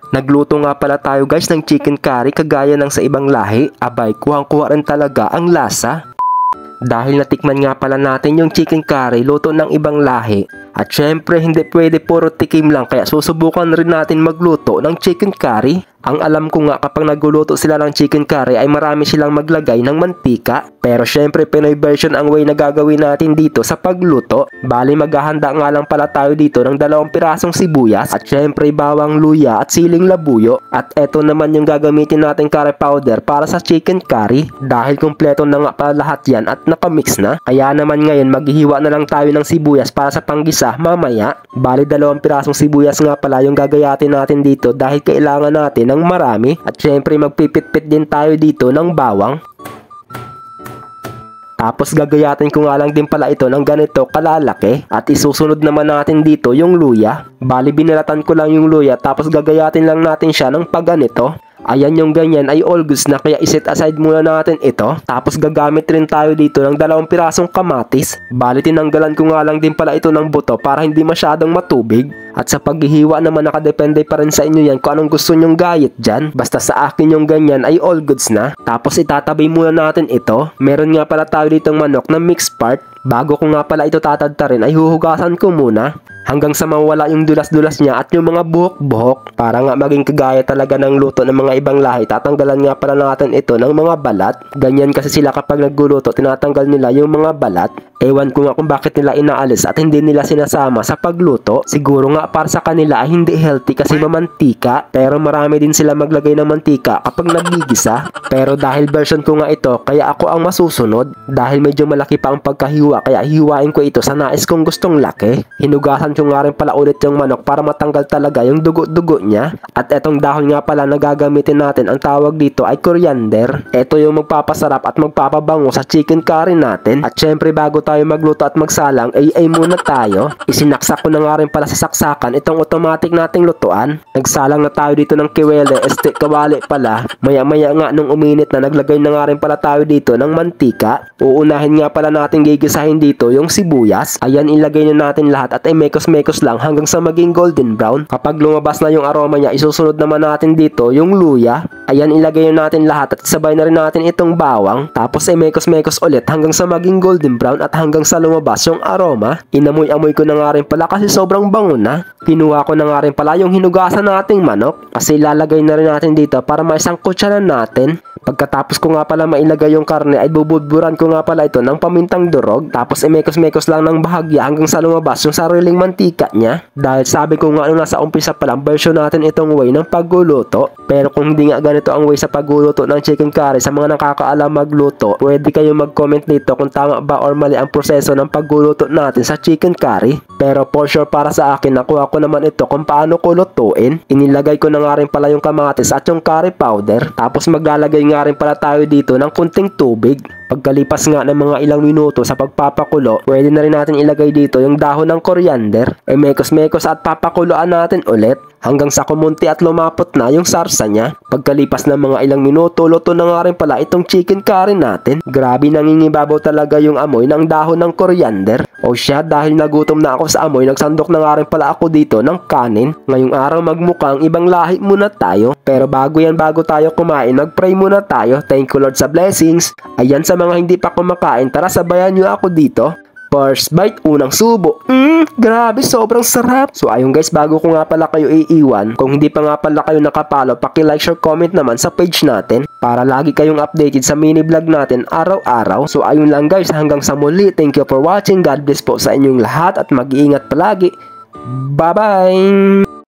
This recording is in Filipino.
Nagluto nga pala tayo guys ng chicken curry kagaya ng sa ibang lahi. Abay, kuhang-kuha rin talaga ang lasa. Dahil natikman nga pala natin yung chicken curry luto ng ibang lahi. At syempre hindi pwede puro tikim lang, kaya susubukan rin natin magluto ng chicken curry. Ang alam ko nga kapag nagluluto sila ng chicken curry ay marami silang maglagay ng mantika. Pero syempre Pinoy version ang way na gagawin natin dito sa pagluto. Bali maghahanda nga lang pala tayo dito ng 2 pirasong sibuyas at syempre bawang, luya at siling labuyo. At eto naman yung gagamitin natin curry powder para sa chicken curry. Dahil kumpleto na nga pala lahat yan at nakamix na. Kaya naman ngayon maghihiwa na lang tayo ng sibuyas para sa panggisa mamaya. Bali 2 pirasong sibuyas nga pala yung gagayatin natin dito dahil kailangan natin ng marami. At syempre magpipit-pit din tayo dito ng bawang. Tapos gagayatin ko nga lang din pala ito ng ganito kalalaki. At isusunod naman natin dito yung luya. Bali binalatan ko lang yung luya tapos gagayatin lang natin siya ng pagganito. Ayan yung ganyan ay all goods na, kaya iset aside muna natin ito. Tapos gagamit rin tayo dito ng 2 pirasong kamatis. Bali tinanggalan ko nga lang din pala ito ng buto para hindi masyadong matubig. At sa paghihiwa naman nakadepende pa rin sa inyo yan kung anong gusto nyong gayet dyan. Basta sa akin yung ganyan ay all goods na. Tapos itatabi muna natin ito. Meron nga pala tayo ditong manok na mixed part. Bago ko nga pala ito tatadtarin ay huhugasan ko muna hanggang sa mawala yung dulas-dulas niya at yung mga buhok-buhok. Para nga maging kagaya talaga ng luto ng mga ibang lahi, tatanggalan nga pala natin ito ng mga balat. Ganyan kasi sila kapag nagluluto, tinatanggal nila yung mga balat. Ewan ko nga kung bakit nila inaalis at hindi nila sinasama sa pagluto. Siguro nga para sa kanila ay hindi healthy kasi mamantika. Pero marami din sila maglagay ng mantika kapag nagigisa. Pero dahil version ko nga ito, kaya ako ang masusunod. Dahil medyo malaki pa ang pagkahiwa, kaya hiwain ko ito sa nais kong gustong laki. Hinugasan ko nga rin pala ulit yung manok para matanggal talaga yung dugo-dugo niya. At etong dahon nga pala na gagamitin natin, ang tawag dito ay coriander. Ito yung magpapasarap at magpapabango sa chicken curry natin. At syempre bago tayo magluto at magsalang, ay muna tayo. Isinaksak ko na nga rin pala sa saksakan itong automatic nating lutuan. Nagsalang na tayo dito ng kiwele, kawali pala. Maya-maya nga nung uminit na, naglagay na nga rin pala tayo dito ng mantika. Uunahin nga pala natin gigisahin dito yung sibuyas. Ayan, ilagay na natin lahat at ay mekos-mekos lang hanggang sa maging golden brown. Kapag lumabas na yung aroma niya, isusunod naman natin dito yung luya. Ayan, ilagay na natin lahat at sabay na rin natin itong bawang. Tapos ay mekos-mekos ulit hanggang sa maging golden brown at hanggang sa lumabas yung aroma. Inamoy-amoy ko na nga rin pala kasi sobrang bango na. Kinuha ko na nga rin pala yung hinugasan nating manok kasi ilalagay na rin natin dito para maisangkot siya na natin. Pagkatapos ko nga pala mailagay yung karne ay bubudburan ko nga pala ito ng pamintang durog. Tapos mekos-mekos lang ng bahagya hanggang sa lumabas yung sariling mantika niya. Dahil sabi ko nga nung nasa umpisa pa lang, version natin itong way ng pagluluto. Pero kung hindi nga ganito ang way sa pagluluto ng chicken curry, sa mga nakakaalam magluto, pwede kayo mag-comment dito kung tama ba or mali ang proseso ng pagluluto natin sa chicken curry. Pero for sure para sa akin, nakuha ko naman ito kung paano ko lutuin. Inilagay ko na nga rin pala yung kamatis at yung curry powder. Tapos maglalagay nga rin pala tayo dito ng kunting tubig. Pagkalipas nga ng mga ilang minuto sa pagpapakulo, pwede na rin natin ilagay dito yung dahon ng coriander. Mekos-mekos at papakuloan natin ulit hanggang sa kumunti at lumapot na yung sarsa niya. Pagkalipas ng mga ilang minuto, luto na nga rin pala itong chicken curry natin. Grabe, nangingibabaw talaga yung amoy ng dahon ng coriander. O siya, dahil nagutom na ako sa amoy, nagsandok na nga rin pala ako dito ng kanin. Ngayong araw magmukhang ibang lahi muna tayo. Pero bago tayo kumain, mag-pray muna tayo. Thank you Lord sa blessings. Ayan, sa mga hindi pa kumakain, tara sabayan nyo ako dito. First bite, unang subo. Grabe, sobrang sarap. So ayun guys, bago ko nga pala kayo iiwan, kung hindi pa nga pala kayo nakapalo, paki-like, share, comment naman sa page natin para lagi kayong updated sa mini vlog natin araw-araw. So ayun lang guys, hanggang sa muli. Thank you for watching. God bless po sa inyong lahat at mag-iingat palagi. Bye-bye!